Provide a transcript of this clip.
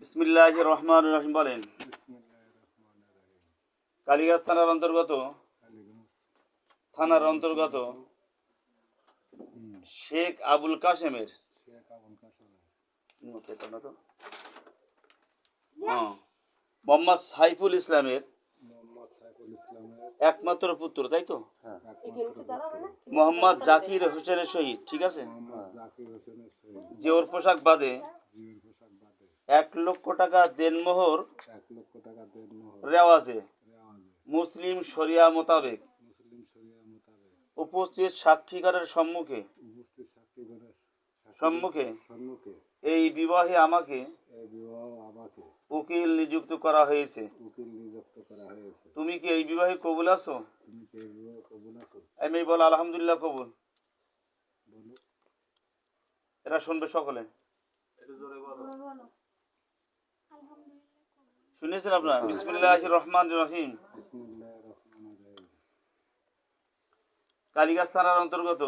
বিসমিল্লাহির রহমানির রহিম বলেন। কালীগঞ্জ থানার অন্তর্গত শেখ আবুল কাশেমের মোহাম্মদ সাইফুল ইসলামের একমাত্র পুত্র, তাই তো? মোহাম্মদ জাকির হোসেনের সহিত, ঠিক আছে, যে ওর পোশাক বাদে 1,00,000 টাকা দেনমোহর রেওয়াজে মুসলিম শরিয়া মোতাবেক উপস্থিত সাক্ষীকারের সম্মুখে এই বিবাহে আমাকে উকিল নিযুক্ত করা হয়েছে। তুমি কি এই বিবাহে কবুল আছো? আমি বল আলহামদুলিল্লাহ কবুল। এরা শুনবে সকলে। শুনেছেন আপনারা? বিসমিল্লাহির রহমানির রহিম। কালীগঞ্জ থানার অন্তর্গত